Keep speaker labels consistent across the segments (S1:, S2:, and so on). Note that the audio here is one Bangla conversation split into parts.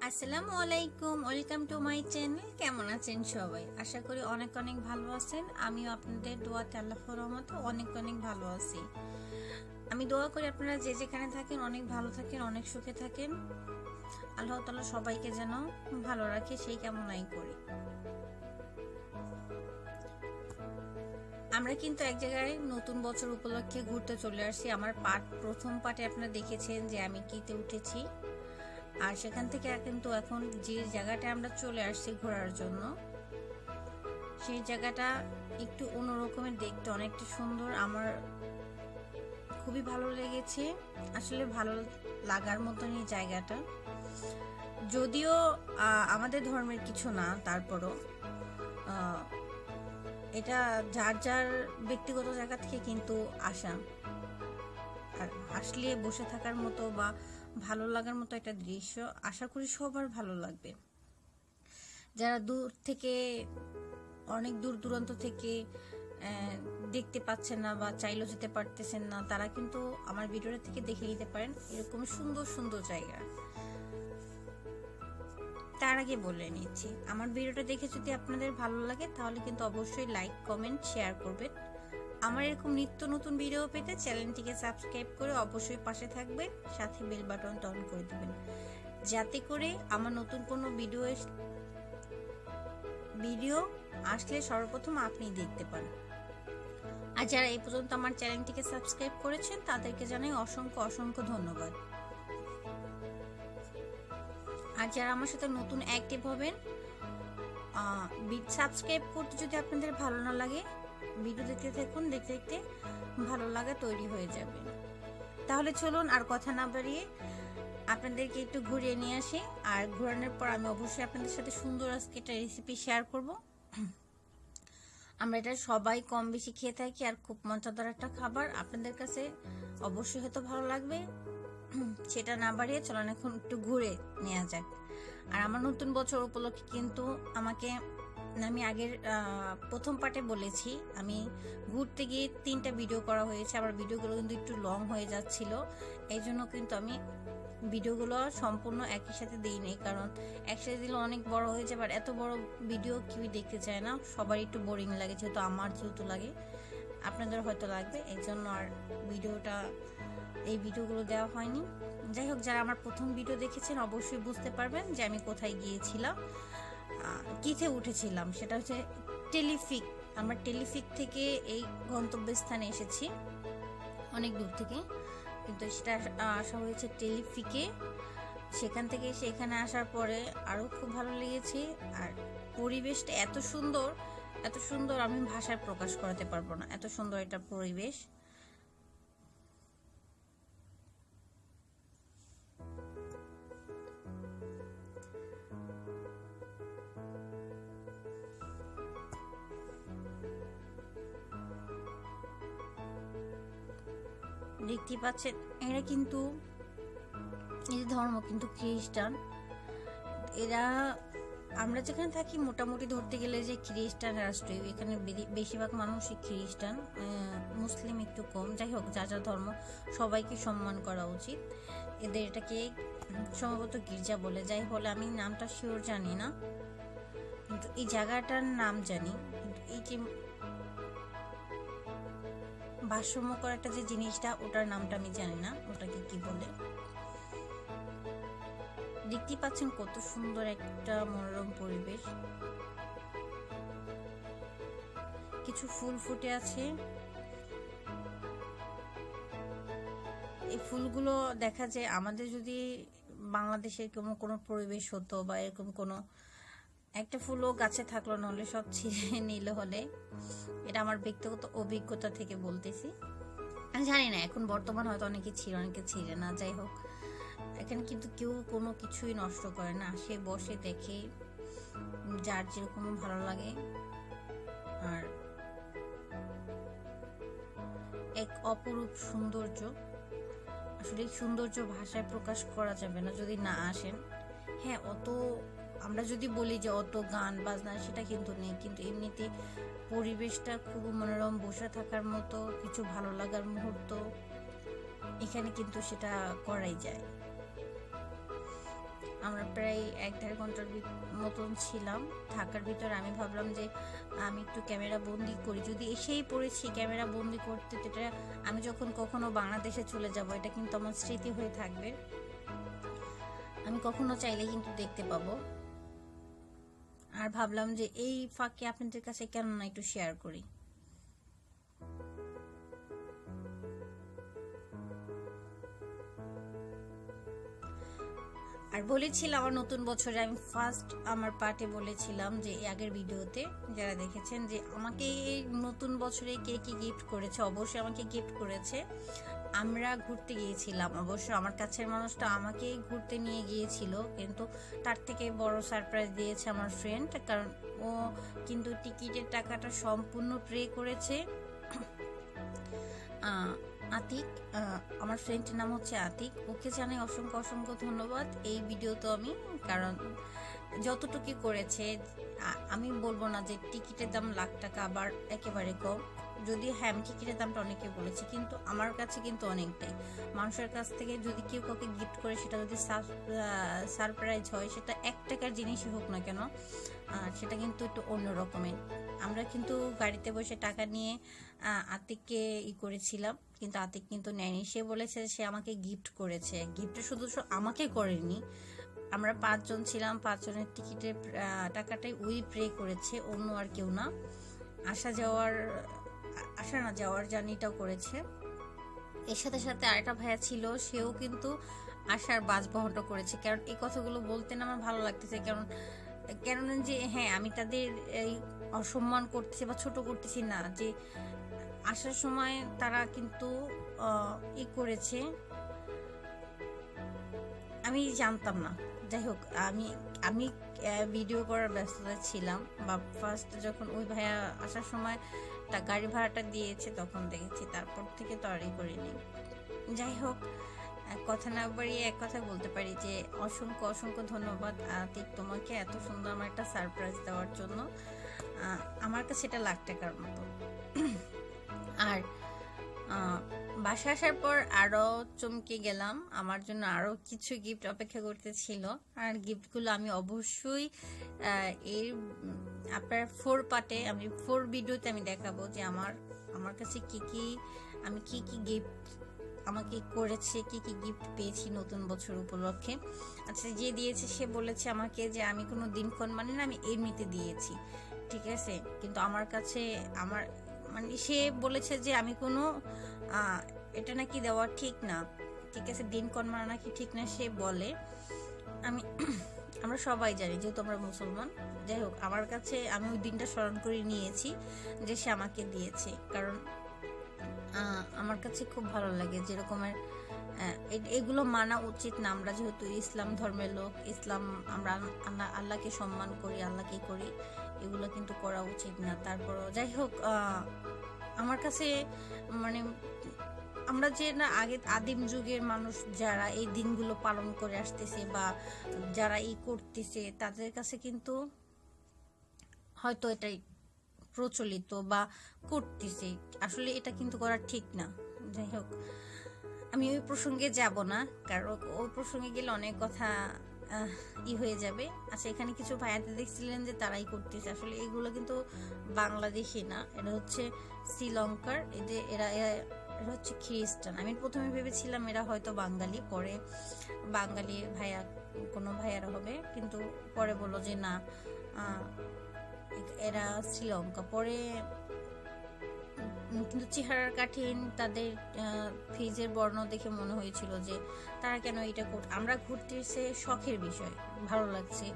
S1: আসসালামু আলাইকুম, ওয়েলকাম টু মাই চ্যানেল। কেমন আছেন সবাই? আশা করি অনেক অনেক ভালো আছেন। আমিও আপনাদের দোয়াতে আল্লাহর রহমতে অনেক অনেক ভালো আছি। আমি দোয়া করি আপনারা যে যেখানে থাকেন অনেক ভালো থাকেন, অনেক সুখে থাকেন। আল্লাহ তাআলা সবাইকে যেন ভালো রাখে সেই কামনাই করি। আমরা কিন্তু এক জায়গায় নতুন বছর উপলক্ষে ঘুরতে চলে আসছি। আমার প্রথম পার্টে আপনারা দেখেছেন যে আমি কিতে উঠেছি, আর সেখান থেকে কিন্তু এখন যে জায়গাটা আমরা চলে আসছি ঘোরার জন্য, সেই জায়গাটা একটু অন্যরকমের, দেখতে অনেকটা সুন্দর। আমার খুবই ভালো লেগেছে, আসলে ভালো লাগার মতনই জায়গাটা। যদিও আমাদের ধর্মের কিছু না, তারপরও এটা যার যার ব্যক্তিগত জায়গা থেকে কিন্তু আসা, আর আসলে বসে থাকার মতো বা ভালো লাগার মতো একটা দৃশ্য। আশা করি সবার ভালো লাগবে। যারা দূর থেকে, অনেক দূর দূরান্ত থেকে দেখতে পাচ্ছেন না বা চাইলেও যেতে পারতেছেন না, তারা কিন্তু আমার ভিডিওটা থেকে দেখে নিতে পারেন এরকম সুন্দর সুন্দর জায়গা। তার আগে বলে নিচ্ছি, আমার ভিডিওটা দেখে যদি আপনাদের ভালো লাগে তাহলে কিন্তু অবশ্যই লাইক, কমেন্ট, শেয়ার করবেন। আমার এরকম নিত্য নতুন ভিডিও পেতে চ্যানেলটিকে সাবস্ক্রাইব করে অবশ্যই পাশে থাকবেন, সাথে বেল বাটনটা অন করে দেবেন, যাতে করে আমার নতুন কোনো ভিডিও আসলে সর্বপ্রথম আপনি দেখতে পান। আর যারা এই পর্যন্ত আমার চ্যানেলটিকে সাবস্ক্রাইব করেছেন তাদেরকে জানাই অসংখ্য অসংখ্য ধন্যবাদ। আর যারা আমার সাথে নতুন অ্যাক্টিভ হবেন, সাবস্ক্রাইব করতে যদি আপনাদের ভালো না লাগে, ভিডিও দেখতে থাকুন, দেখতে দেখতে ভালো লাগা তৈরি হয়ে যাবে। তাহলে চলুন আর কথা না বাড়িয়ে আপনাদেরকে একটু ঘুরিয়ে নিয়ে আসি। আর ঘোরানোর পর আমি অবশ্যই আপনাদের সাথে সুন্দর আজকে একটা রেসিপি শেয়ার করব। আমরা এটা সবাই কম বেশি খেয়ে থাকি, আর খুব মজাদার একটা খাবার, আপনাদের কাছে অবশ্যই হয়তো ভালো লাগবে। সেটা না বাড়িয়ে চলুন এখন একটু ঘুরে নেওয়া যাক। আর আমার নতুন বছর উপলক্ষে কিন্তু আমি আগের প্রথম পার্টে বলেছি, আমি ঘুরতে গিয়ে 3টা ভিডিও করা হয়েছে। আবার ভিডিওগুলো কিন্তু একটু লং হয়ে যাচ্ছিল, এই জন্য কিন্তু আমি ভিডিওগুলো সম্পূর্ণ একই সাথে দিইনি, কারণ একসাথে দিলে অনেক বড় হয়ে যাবে। আর এত বড় ভিডিও কেউই দেখতে চায় না, সবার একটু বোরিং লাগে, যেহেতু আমার যেহেতু লাগে, আপনাদের হয়তো লাগবে, এই জন্য আর এই ভিডিওগুলো দেওয়া হয়নি। যাই হোক, যারা আমার প্রথম ভিডিও দেখেছেন অবশ্যই বুঝতে পারবেন যে আমি কোথায় গিয়েছিলাম, কিসে উঠেছিলাম। সেটা হচ্ছে টেলিফিক। আমরা টেলিফিক থেকে এই গন্তব্যস্থানে এসেছি অনেক দূর থেকে, কিন্তু সেটা আসা হয়েছে টেলিফিকে। সেখান থেকে সেখানে আসার পরে আরও খুব ভালো লেগেছে। আর পরিবেশটা এত সুন্দর, এত সুন্দর, আমি ভাষায় প্রকাশ করাতে পারবো না, এত সুন্দর একটা পরিবেশ। দেখতে পাচ্ছেন, এরা কিন্তু, এদের ধর্ম কিন্তু খ্রিস্টান। এরা, আমরা যেখানে থাকি মোটামুটি ধরতে গেলে যে খ্রিস্টান রাষ্ট্র, এখানে বেশিরভাগ মানুষই খ্রিস্টান, মুসলিম একটু কম। যাই হোক, যা যা ধর্ম সবাইকে সম্মান করা উচিত। এদের এটাকে সম্ভবত গির্জা বলে, যাই বলে, আমি নামটা শিওর জানি না, কিন্তু এই জায়গাটার নাম জানি। কিন্তু এই যে ভারসাম্য করা একটা যে জিনিসটা, ওটার নামটা আমি জানি না, ওটাকে কি বলে। দেখতেই পাচ্ছেন কত সুন্দর একটা মনোরম পরিবেশ, কিছু ফুল ফুটে আছে। এই ফুলগুলো দেখা যায়, আমাদের যদি বাংলাদেশে এরকম কোনো পরিবেশ হতো বা এরকম কোনো একটা ফুলও গাছে থাকলো না হলে সব ছিঁড়ে নিলে হলে, এটা আমার ব্যক্তিগত অভিজ্ঞতা থেকে বলতেছি। আমি জানি না এখন বর্তমান হয়তো অনেকে ছিঁড়ে, অনেকে ছিঁড়ে না। যাই হোক, এখানে কিন্তু কেউ কোনো কিছুই নষ্ট করে না, সে বসে দেখে, যার যেরকম ভালো লাগে। আর এক অপরূপ সৌন্দর্য, আসলে এই সৌন্দর্য ভাষায় প্রকাশ করা যাবে না যদি না আসেন। হ্যাঁ, আমরা যদি বলি যে অত গান বাজনা, সেটা কিন্তু নেই, কিন্তু এমনিতে পরিবেশটা খুব মনোরম, বসে থাকার মতো, কিছু ভালো লাগার মুহূর্ত এখানে কিন্তু সেটা করাই যায়। আমরা প্রায় 1-1.5 ঘন্টার মতন ছিলাম। থাকার ভিতরে আমি ভাবলাম যে আমি একটু ক্যামেরা বন্দি করি, যদি এসেই পড়েছি ক্যামেরা বন্দি করতে, তো এটা আমি যখন কখনো বাংলাদেশে চলে যাব এটা কিন্তু আমার স্মৃতি হয়ে থাকবে, আমি কখনো চাইলে কিন্তু দেখতে পাবো। আর ভাবলাম যে এই ফাঁকে আপনাদের কাছে কেন না একটু শেয়ার করি। আর বলেছিলাম আমার নতুন বছরে, আমি ফার্স্ট আমার পার্টে বলেছিলাম যে আগের ভিডিওতে যারা দেখেছেন যে আমাকে এই নতুন বছরে কে কি গিফট করেছে। অবশ্যই আমাকে গিফট করেছে, আমরা ঘুরতে গিয়েছিলাম, অবশ্য আমার কাছের মানুষটা আমাকে ঘুরতে নিয়ে গিয়েছিল, কিন্তু তার থেকে বড় সারপ্রাইজ দিয়েছে আমার ফ্রেন্ড, কারণ ও কিন্তু টিকিটের টাকাটা সম্পূর্ণ পে করেছে। আতিক, আমার ফ্রেন্ডের নাম হচ্ছে আতিক, ওকে জানাই অসংখ্য অসংখ্য ধন্যবাদ এই ভিডিও তো আমি, কারণ যতটুকু করেছে, আমি বলবো না যে টিকিটের দাম লাখ টাকা আবার একেবারে কম, যদি হ্যাঁ আমি টিকিটের দামটা অনেকে বলেছি, কিন্তু আমার কাছে কিন্তু অনেকটাই। মানুষের কাছ থেকে যদি কেউ কাউকে গিফট করে সেটা যদি সারপ্রাইজ হয়, সেটা 1 টাকার জিনিসই হোক না কেন, সেটা কিন্তু একটু অন্য রকমের। আমরা কিন্তু গাড়িতে বসে টাকা নিয়ে আতিককে করেছিলাম, কিন্তু আতিক কিন্তু নেয়নি, সে বলেছে সে আমাকে গিফট করেছে। গিফটটা শুধু আমাকে করেনি, আমরা 5 জন ছিলাম, 5 জনের টিকিটের টাকাটাই ওই পে করেছে, অন্য আর কেউ না। আসা না যাওয়ার জার্নিটাও করেছে। এর সাথে সাথে আরেকটা ভাইয়া ছিল, সেও কিন্তু আসার বাস বহনটা করেছে। কারণ এই কথাগুলো বলতে না আমার ভালো লাগতেছে, কারণ যে হ্যাঁ আমি তাদের এই অসম্মান করতেছি বা ছোট করতেছি না, যে আসার সময় তারা কিন্তু করেছে, আমি জানতাম না। যাই হোক, আমি ভিডিও করার ব্যস্ততা ছিলাম, বা ফার্স্ট যখন ওই ভাইয়া আসার সময় গাড়ি ভাড়াটা দিয়েছে তখন দেখেছি, তারপর থেকে তো আরই করিনি। যাই হোক, কথা না বাড়িয়ে এক কথা বলতে পারি যে অসংখ্য অসংখ্য ধন্যবাদ আতিক তোমাকে এত সুন্দর আমার একটা সারপ্রাইজ দেওয়ার জন্য। আমার কাছে এটা লাখ টাকার মতো। আর বাসা আসার পর আরো চমকে গেলাম, আমার জন্য আরো কিছু গিফট অপেক্ষা করতেছিল। আর গিফটগুলো আমি অবশ্যই এর আপনার 4 পার্টে, আমি 4 ভিডিওতে আমি দেখাবো যে আমার কাছে আমি কি গিফট আমাকে করেছে, কি গিফট পেয়েছি নতুন বছর উপলক্ষে। আচ্ছা, যে দিয়েছে সে বলেছে আমাকে যে আমি কোনো দিনক্ষণ মানে না, আমি এমনিতে দিয়েছি, ঠিক আছে, কিন্তু আমার কাছে মানে সে বলেছে যে আমি কোনো এটা নাকি দেওয়া ঠিক না, ঠিক আছে, দিনক্ষণ মানা নাকি ঠিক না, সে বলে। আমরা সবাই জানি যেহেতু আমরা মুসলমান। যাই হোক, আমার কাছে আমি ওই দিনটা স্মরণ করে নিয়েছি যে সে আমাকে দিয়েছে, কারণ আমার কাছে খুব ভালো লাগে যেরকমের এগুলো মানা উচিত না। আমরা যেহেতু ইসলাম ধর্মের লোক, আমরা আল্লাহকে সম্মান করি, আল্লাহকে করি, এগুলো কিন্তু করা উচিত না। তারপরও যাই হোক, আমার কাছে মানে আমরা যে না আগে আদিম যুগের মানুষ যারা এই দিনগুলো পালন করে আসতেছে বা যারা করতেছে, তাদের কাছে কিন্তু হয়তো এটাই প্রচলিত বা করতেছে, আসলে এটা কিন্তু করা ঠিক না। যাই হোক, আমি ওই প্রসঙ্গে যাব না, কারণ ওই প্রসঙ্গে গেলে অনেক কথা হয়ে যাবে। আচ্ছা, এখানে কিছু ভাইয়াদের দেখছিলেন যে তারাই করতেছে, আসলে এগুলো কিন্তু বাংলাদেশি না, এটা হচ্ছে শ্রীলঙ্কার। এরা হচ্ছে খ্রিস্টান। আমি প্রথমে ভেবেছিলাম এরা হয়তো বাঙালি, পরে বাঙালি কোনো ভাইয়ারা হবে, কিন্তু পরে বললো যে না, এরা শ্রীলঙ্কা। পরে কিন্তু চেহারার কাঠিন, তাদের ফেজের বর্ণ দেখে মনে হয়েছিল যে তারা কেন এটা আমরা ঘুরতেছে শখের বিষয়, ভালো লাগছে,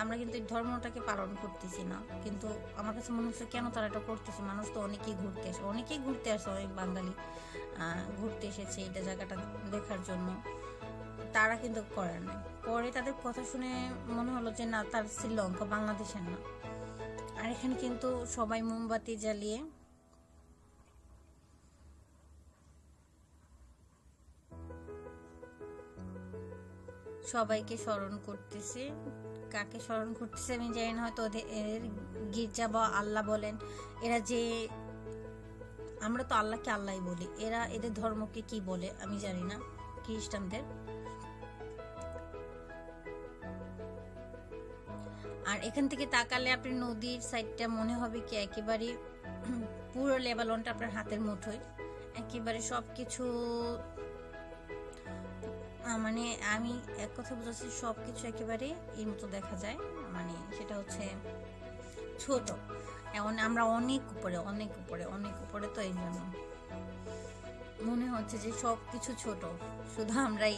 S1: আমরা কিন্তু এই ধর্মটাকে পালন করতেছি না। কিন্তু আমার কাছে মনে হচ্ছে কেন তারা এটা করতেছে, মানুষ তো অনেকেই ঘুরতে আসে, অনেক বাঙালি ঘুরতে এসেছে এটা জায়গাটা দেখার জন্য, তারা কিন্তু করে না। পরে তাদের কথা শুনে মনে হলো যে না, তার শ্রীলঙ্কা, বাংলাদেশের না। আর এখানে কিন্তু সবাই মোমবাতি জ্বালিয়ে সবাইকে স্মরণ করতেছে। কাকে স্মরণ করতেছে আমি জানি না, হয়তো ওদের গির্জা বা আল্লাহ বলেন, এরা যে, আমরা তো আল্লাহকে আল্লাহই বলি, এদের ধর্মকে কি বলে আমি জানি না, খ্রিস্টানদের। আর এখান থেকে তাকালে আপনি নদীর সাইডটা মনে হবে কি একেবারে পুরো লেবাননটা আপনার হাতের মুঠোয়, একেবারে সব কিছু মানে আমি এক কথা বোঝাচ্ছি, সব কিছু একেবারে এর মতো দেখা যায়। মানে সেটা হচ্ছে ছোট, এমন আমরা অনেক উপরে অনেক উপরে অনেক উপরে, তো এই জন্য মনে হচ্ছে যে সব কিছু ছোট, শুধু আমরাই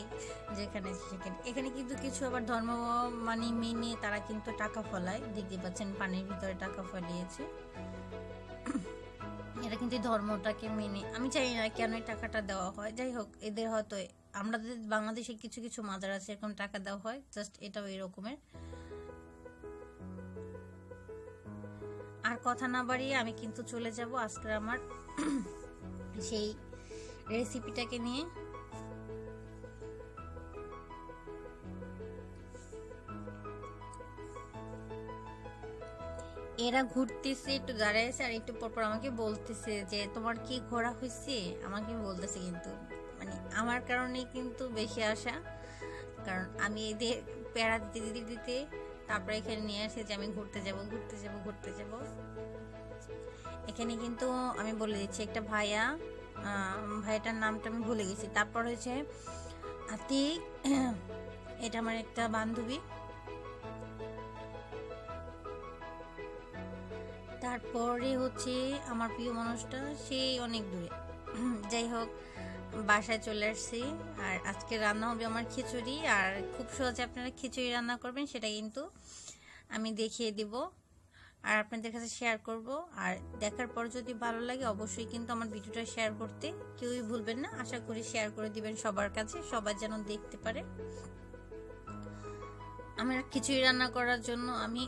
S1: যেখানে সেখানে। এখানে কিন্তু কিছু আবার ধর্ম মানে মেনে তারা কিন্তু টাকা ফলায়, দেখতে পাচ্ছেন পানির ভিতরে টাকা ফলিয়েছে। এটা কিন্তু ধর্মটাকে মেনে, আমি জানি না কেন এই টাকাটা দেওয়া হয়। যাই হোক, এদের হয়তো আমাদের বাংলাদেশে কিছু কিছু মাজার আছে এরকম টাকা দেওয়া হয়, জাস্ট এটাও এরকমের। আর কথা না বাড়িয়ে আমি কিন্তু চলে যাব আজকে আমার সেই রেসিপিটাকে নিয়ে। এরা ঘুরতেছে, একটু দাঁড়াইছে আর একটু পরপর আমাকে বলতেছে যে তোমার কি ঘোরা হয়েছে, আমাকে বলতেছে। কিন্তু মানে আমার কারণে কিন্তু বেশি আসা, কারণ আমি এদের প্যারা দিতে দিতে দিতে তারপরে এখানে নিয়ে আসে যে আমি ঘুরতে যাব ঘুরতে যাব ঘুরতে যাব। এখানে কিন্তু আমি বলে দিচ্ছি একটা ভাইয়া, ভাইটার নামটা আমি ভুলে গেছি। তারপর হয়েছে আতিক, এটা আমার একটা বান্ধবী। তারপরে হচ্ছে আমার প্রিয় মানুষটা, সেই অনেক দূরে। যাই হোক, বাসায় চলে আসছি। আর আজকে রান্না হবে আমার খিচুড়ি, আর খুব সহজে আপনারা খিচুড়ি রান্না করবেন সেটা কিন্তু আমি দেখিয়ে দিব আর আপনাদের কাছে শেয়ার করব। আর দেখার পর যদি ভালো লাগে অবশ্যই কিন্তু আমার ভিডিওটা শেয়ার করতে কেউই ভুলবেন না। আশা করি শেয়ার করে দিবেন সবার কাছে, সবাই যেন দেখতে পারে। আমার খিচুড়ি রান্না করার জন্য আমি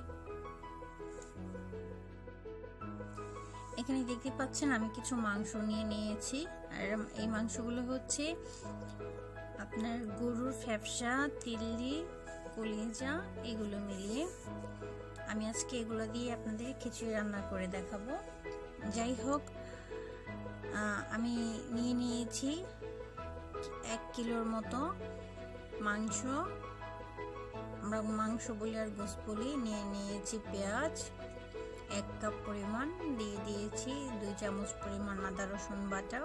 S1: এখানে দেখতে পাচ্ছেন আমি কিছু মাংস নিয়ে নিয়েছি। আর এই মাংসগুলো হচ্ছে আপনার গরুর ফ্যাপসা, তিল্লি, কলিজা, এগুলো মিলিয়ে আমি আজকে এগুলো দিয়ে আপনাদের খিচুড়ি রান্না করে দেখাবো। যাই হোক, আমি নিয়ে নিয়েছি 1 কিলোর মতো মাংস, আমরা মাংস বলি আর গোশত বলি। নিয়ে নিয়েছি পেঁয়াজ 1 কাপ পরিমাণ, দিয়ে দিয়েছি 2 চামচ পরিমাণ আদা রসুন বাটা,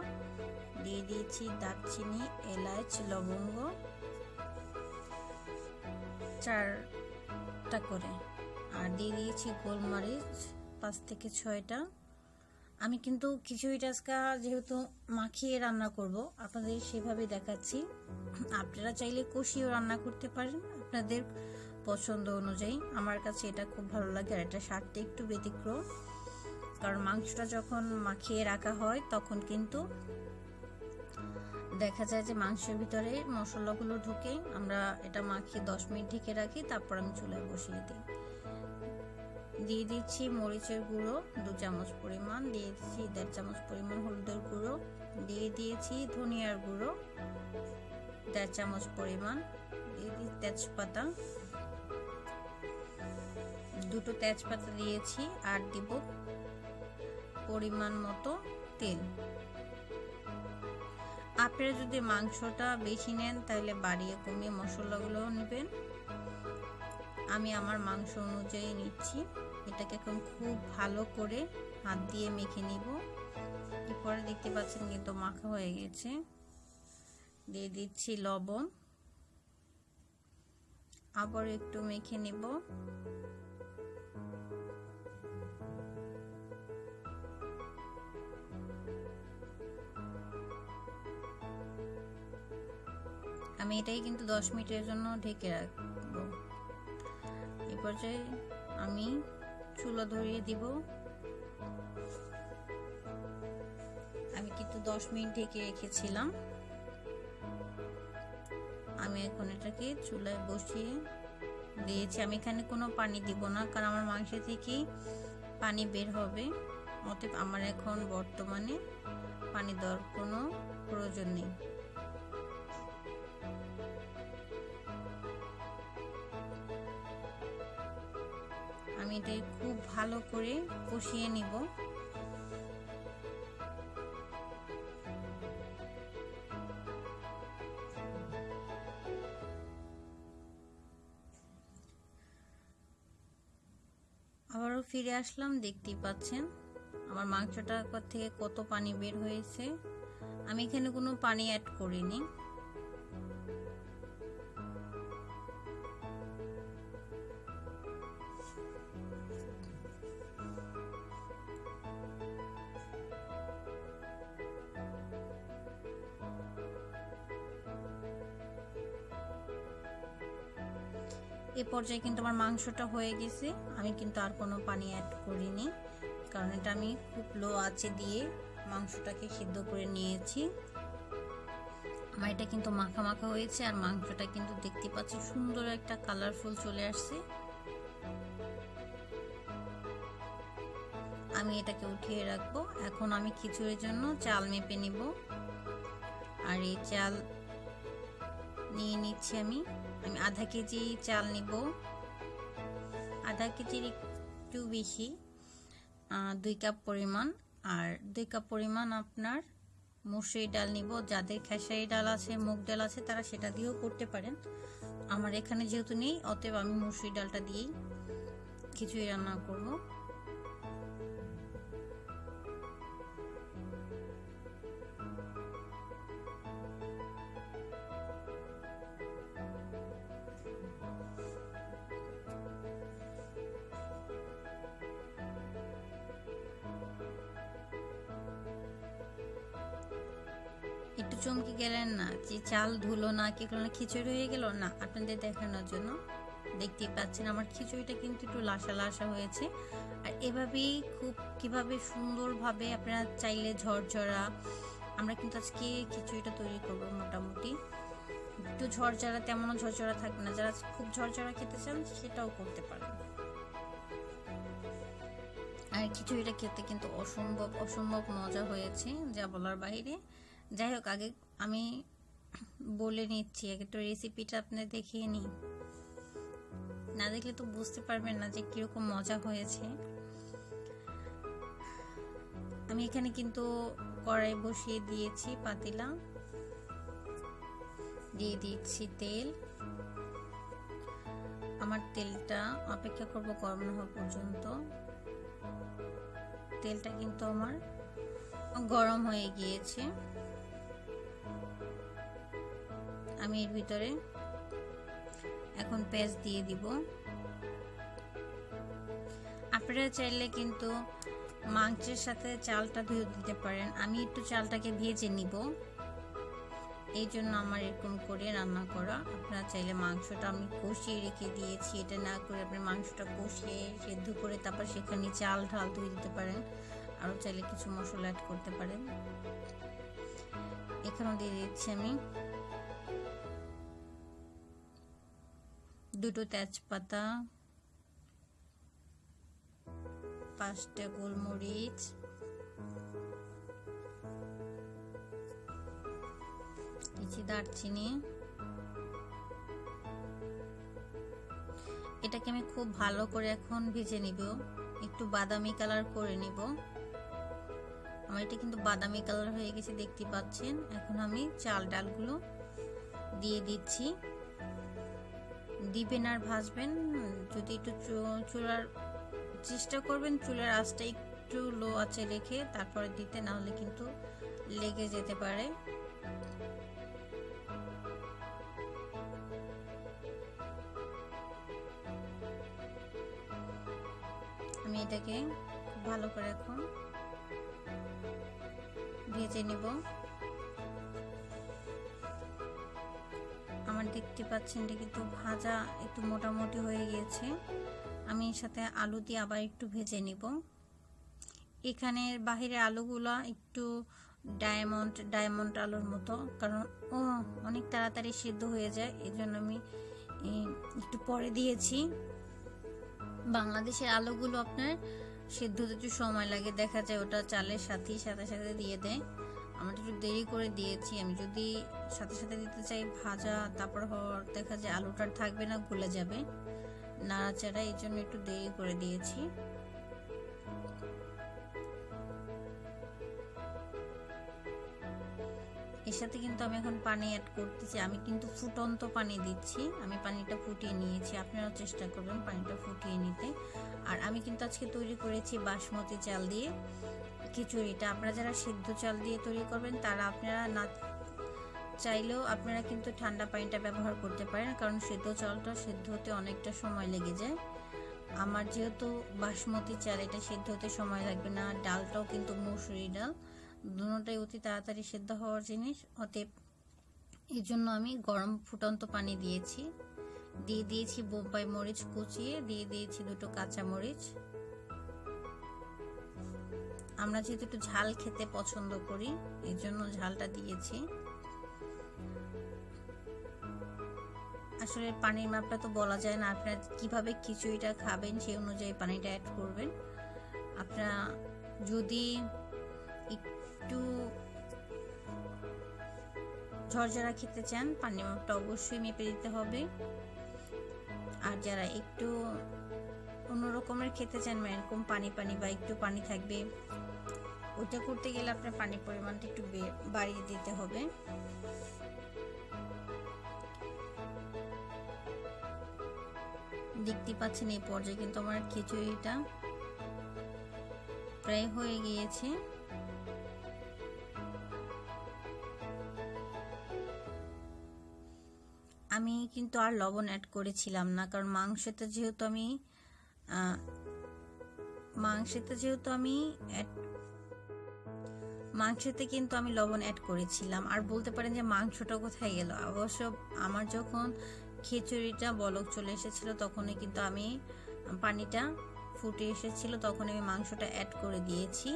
S1: দিয়ে দিয়েছি দারচিনি, এলাচ, লবঙ্গ 4টা করে, আর দিয়ে দিয়েছি গোলমরিচ 5 থেকে 6টা। আমি কিন্তু খিচুড়িটা আজকে যেহেতু মাখিয়ে রান্না করব আপনাদের সেভাবে দেখাচ্ছি। আপনারা চাইলে কষিয়েও রান্না করতে পারেন আপনাদের পছন্দ অনুযায়ী। আমার কাছে এটা খুব ভালো লাগে, আর এটা স্বাদটা একটু ব্যতিক্রম, কারণ মাংসটা যখন মাখিয়ে রাখা হয় তখন কিন্তু দেখা যায় যে মাংসের ভিতরে মশলাগুলো ঢুকে। আমরা এটা মাখিয়ে 10 মিনিট ঢেকে রাখি, তারপর আমি চুলায় বসিয়ে দিই। দিয়ে দিচ্ছি মরিচের গুঁড়ো 2 চামচ পরিমাণ, দিয়ে দিচ্ছি 1.5 চামচ পরিমাণ হলুদের গুঁড়ো, দিয়ে দিয়েছি ধনিয়ার গুঁড়ো 1.5 চামচ পরিমাণ, দিয়ে দিচ্ছি তেজপাতা, 2টো তেজপাতা দিয়েছি, আর দিব পরিমাণ মতো তেল। আপনারা যদি মাংসটা বেশি নেন তাহলে বাড়িয়ে কমিয়ে মশলাগুলো নেবেন। আমি আমার মাংস অনুযায়ী নিচ্ছি। এটাকে এখন খুব ভালো করে হাত দিয়ে মেখে নিব। এরপরে দেখতে পাচ্ছেন কিন্তু মাখা হয়ে গেছে। দিয়ে দিচ্ছি লবণ, আবার একটু মেখে নিব। আমি এটাই কিন্তু 10 মিনিটের জন্য ঢেকে রাখবো। এই পর্যায়ে আমি চুলা ধরিয়ে দিব। আমি কিন্তু 10 মিনিট ঢেকে রেখেছিলাম। আমি এখন এটাকে চুলায় বসিয়ে দিয়েছি। আমি এখানে কোনো পানি দিব না, কারণ আমার মাংস থেকেই পানি বের হবে। অতএব আমার এখন বর্তমানে পানি দেওয়ার কোনো প্রয়োজন নেই। আমি এটা খুব ভালো করে কষিয়ে নিব। আবারও ফিরে আসলাম, দেখতেই পাচ্ছেন আমার মাংসটা থেকে কত পানি বের হয়েছে। আমি এখানে কোনো পানি অ্যাড করিনি। এই পর্যায়ে কিন্তু আমার মাংসটা হয়ে গেছে। আমি কিন্তু আর কোনো পানি অ্যাড করিনি, কারণ এটা আমি খুব লো আঁচে দিয়ে মাংসটাকে সিদ্ধ করে নিয়েছি। আমার এটা কিন্তু মাখা মাখা হয়েছে, আর মাংসটা কিন্তু দেখতে পাচ্ছি সুন্দর একটা কালারফুল চলে আসছে। আমি এটাকে উঠিয়ে রাখবো। এখন আমি খিচুড়ির জন্য চাল মেপে নিব, আর এই চাল নিয়ে নিচ্ছি। আমি আধা কেজি চাল নিব, আধা কেজির একটু বেশি, 2 কাপ পরিমাণ। আর 2 কাপ পরিমাণ আপনার মসুরি ডাল নিব। যাদের খেসারি ডাল আছে, মুগ ডাল আছে, তারা সেটা দিয়েও করতে পারেন। আমার এখানে যেহেতু নেই, অতএব আমি মসুরি ডালটা দিয়েই খিচুড়ি রান্না করব। একটু চমকে গেলেন না যে চাল ধুলো না, কি করলো না, খিচুড়ি হয়ে গেল না? আপনাদের দেখানোর জন্য দেখতেই পাচ্ছেন আমার খিচুড়িটা কিন্তু একটু লাসা লাসা হয়েছে। আর এভাবেই কিভাবে সুন্দরভাবে আপনারা চাইলে ঝরঝরা, আমরা কিন্তু আজকে খিচুড়িটা তৈরি করব মোটামুটি একটু ঝরঝরা, তেমনও ঝরঝরা থাকবে না। যারা খুব ঝরঝরা খেতে চান সেটাও করতে পারেন। আর খিচুড়িটা খেতে কিন্তু অসম্ভব মজা হয়েছে, যা বলার বাইরে। যাই হোক, আগে আমি বলে নিচ্ছি, আগে তো রেসিপিটা আপনাদের দেখিয়ে নিই, না দেখলে তো বুঝতে পারবেন না যে কিরকম মজা হয়েছে। আমি এখানে কিন্তু কড়াই বসিয়ে দিয়েছি, পাতিলা দিয়ে দিচ্ছি তেল। আমার তেলটা অপেক্ষা করব গরম না হওয়া পর্যন্ত। তেলটা কিন্তু আমার গরম হয়ে গিয়েছে। আমি এর ভিতরে এখন পেঁয়াজ দিয়ে দিব। আপনারা চাইলে কিন্তু মাংসের সাথে চালটা ধুয়ে দিতে পারেন। আমি একটু চালটাকে ভেজে নিব, এই জন্য আমার এরকম করে রান্না করা। আপনারা চাইলে মাংসটা আমি কষিয়ে রেখে দিয়েছি, এটা না করে আপনি মাংসটা কষিয়ে সেদ্ধ করে তারপর সেখানে চাল ঢাল ধুয়ে দিতে পারেন। আরও চাইলে কিছু মশলা অ্যাড করতে পারেন। এখানেও দিয়ে দিচ্ছি আমি 2টো তেজপাতা, 5টা গোলমরিচ, কিছু দারচিনি। এটাকে আমি খুব ভালো করে এখন ভেজে নিব, একটু বাদামি কালার করে নিব। আমার এটা কিন্তু বাদামি কালার হয়ে গেছে, দেখতে পাচ্ছেন। এখন আমি চাল ডালগুলো দিয়ে দিচ্ছি। দিবেন আর ভাজবেন, যদি একটু চুলার চেষ্টা করবেন চুলার আঁচটা একটু লো আঁচে রেখে তারপরে দিতে, না হলে কিন্তু লেগে যেতে পারে। আমি এটাকে খুব ভালো করে এখন ভেজে নিব। আমার দেখতে পাচ্ছেন এটা কিন্তু ভাজা একটু মোটামুটি হয়ে গিয়েছে। আমি এর সাথে আলু দিয়ে আবার একটু ভেজে নিব। এখানে বাহিরের আলুগুলো একটু ডায়মন্ড আলুর মতো, কারণ অনেক তাড়াতাড়ি সিদ্ধ হয়ে যায়, এই জন্য আমি একটু পরে দিয়েছি। বাংলাদেশের আলুগুলো আপনার সিদ্ধ হতে একটু সময় লাগে, দেখা যায় ওটা চালের সাথে সাথে দিয়ে দেয়। আমরা একটু দেরি করে দিয়েছি। আমি যদি সাথে সাথে দিতে চাই ভাজা, তারপর দেখা যায় আলুটা থাকবে না, গলে যাবে নাড়াচাড়া, এই জন্য একটু দেরি করে দিয়েছি। এর সাথে কিন্তু আমি এখন পানি অ্যাড করতেছি। আমি কিন্তু ফুটন্ত পানি দিচ্ছি, আমি পানিটা ফুটিয়ে নিয়েছি। আপনারাও চেষ্টা করবেন পানিটা ফুটিয়ে নিতে। আর আমি কিন্তু আজকে তৈরি করেছি বাসমতি চাল দিয়ে খিচুড়িটা। আপনারা যারা সিদ্ধ চাল দিয়ে তৈরি করবেন তারা আপনারা না চাইলেও আপনারা কিন্তু ঠান্ডা পানিটা ব্যবহার করতে পারেন, কারণ সিদ্ধ চালটা সিদ্ধ হতে অনেকটা সময় লেগে যায়। আমার যেহেতু বাসমতি চাল, এটা সিদ্ধ হতে সময় লাগবে না। ডালটাও কিন্তু মসুরি ডাল, দুটোটাই অতি তাড়াতাড়ি সিদ্ধ হওয়ার জিনিস। অতএব এই জন্য আমি গরম ফুটন্ত পানি দিয়েছি। দিয়ে দিয়েছি বোম্বাই মরিচ কুচিয়ে, দিয়ে দিয়েছি 2টো কাঁচা মরিচ। আমরা যেহেতু একটু ঝাল খেতে পছন্দ করি এই জন্য ঝালটা দিয়েছি। আসলে পানির মাপটা তো বলা যায় না, আপনারা কিভাবে খিচুড়িটা খাবেন সেই অনুযায়ী পানিটা অ্যাড করবেন। আপনারা যদি একটু ঝরঝরা খেতে চান পানির মাপটা অবশ্যই মেপে দিতে হবে। আর যারা একটু অন্যরকমের খেতে চান, এরকম পানি পানি বা একটু পানি থাকবে, ওইটা করতে গেলে আপনার পানির পরিমাণটা একটু বাড়িয়ে দিতে হবে। দেখতে পাচ্ছেন এই পর্যায়ে কিন্তু আমার খিচুড়িটা প্রায় হয়ে গিয়েছে। আমি কিন্তু আর লবণ অ্যাড করেছিলাম না, কারণ মাংসতে যেহেতু মাংসতে কিন্তু আমি লবণ অ্যাড করেছিলাম। আর বলতে পারেন যে মাংসটা কোথায় গেল। অবশ্য আমার যখন খিচুড়িটা বলক চলে এসেছিল তখনই কিন্তু আমি পানিটা ফুটে এসেছিল, তখন আমি মাংসটা অ্যাড করে দিয়েছি,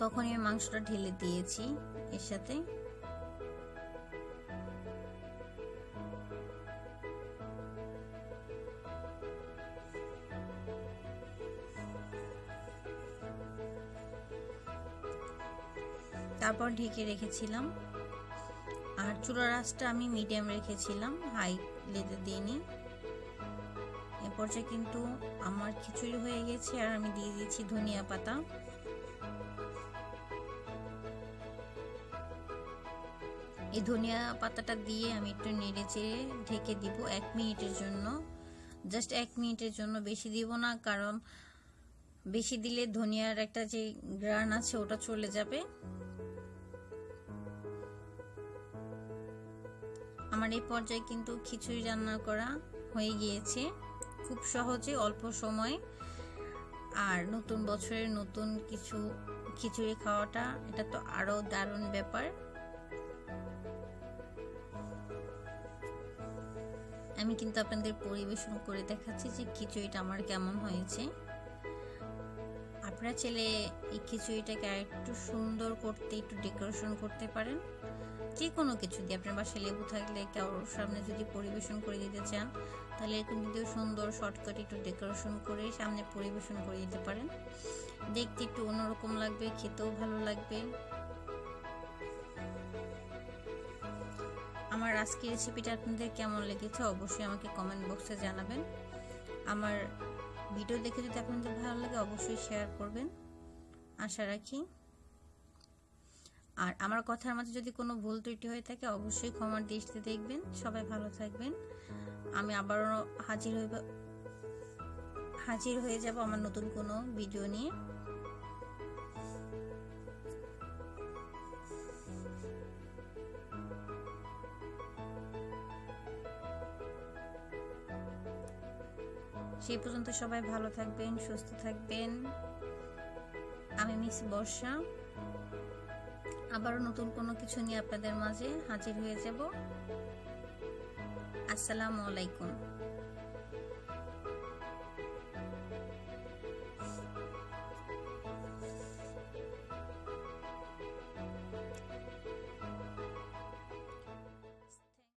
S1: তখন আমি মাংসটা ঢেলে দিয়েছি এর সাথে। তারপর ঢেকে রেখেছিলাম। আর চুলার আঁচটা আমি মিডিয়াম রেখেছিলাম, হাই লেতে দিইনি। এ পর্যায়ে কিন্তু আমার খিচুড়ি হয়ে গেছে। আর আমি দিয়ে দিয়েছি ধনিয়া পাতা। এই ধনিয়া পাতাটা দিয়ে আমি একটু নেড়ে চেড়ে ঢেকে দিব 1 মিনিটের জন্য। জাস্ট 1 মিনিটের জন্য, বেশি দিব না, কারণ বেশি দিলে ধনিয়ার একটা যে ঘ্রাণ আছে ওটা চলে যাবে। আমার এই পর্যায়ে কিন্তু খিচুড়ি রান্না করা হয়ে গিয়েছে খুব সহজে, অল্প সময়। আর নতুন বছরের নতুন কিছু খিচুড়ি খাওয়াটা, এটা তো আরো দারুণ ব্যাপার। আমি কিন্তু আপনাদের পরিবেশন করে দেখাচ্ছি যে খিচুড়িটা আমার কেমন হয়েছে। আপনারা চাইলে এই খিচুড়িটাকে একটু সুন্দর করতে, একটু ডেকোরেশন করতে পারেন। যে কোনো কিছু দিয়ে, আপনার বাসায় লেবু থাকলে কারোর সামনে যদি পরিবেশন করে দিতে চান তাহলে এরকম কিন্তু সুন্দর শর্টকাট একটু ডেকোরেশন করে সামনে পরিবেশন করে দিতে পারেন। দেখতে একটু অন্যরকম লাগবে, খেতেও ভালো লাগবে। আমার আজকের রেসিপিটা আপনাদের কেমন লেগেছে অবশ্যই আমাকে কমেন্ট বক্সে জানাবেন। আমার ভিডিও দেখে যদি আপনাদের ভালো লাগে অবশ্যই শেয়ার করবেন, আশা রাখি। আর আমার কথার মাঝে যদি কোনো ভুল ত্রুটি হয়ে থাকে অবশ্যই ক্ষমার দৃষ্টিতে দেখবেন। সবাই ভালো থাকবেন। আমি আবারও হাজির হয়ে যাব আমার নতুন কোনো ভিডিও নিয়ে। সেই পর্যন্ত সবাই ভালো থাকবেন, সুস্থ থাকবেন। আমি মিস বর্ষা, আবারও নতুন কোনো কিছু নিয়ে আপনাদের মাঝে হাজির হয়ে যাব। আসসালামু আলাইকুম।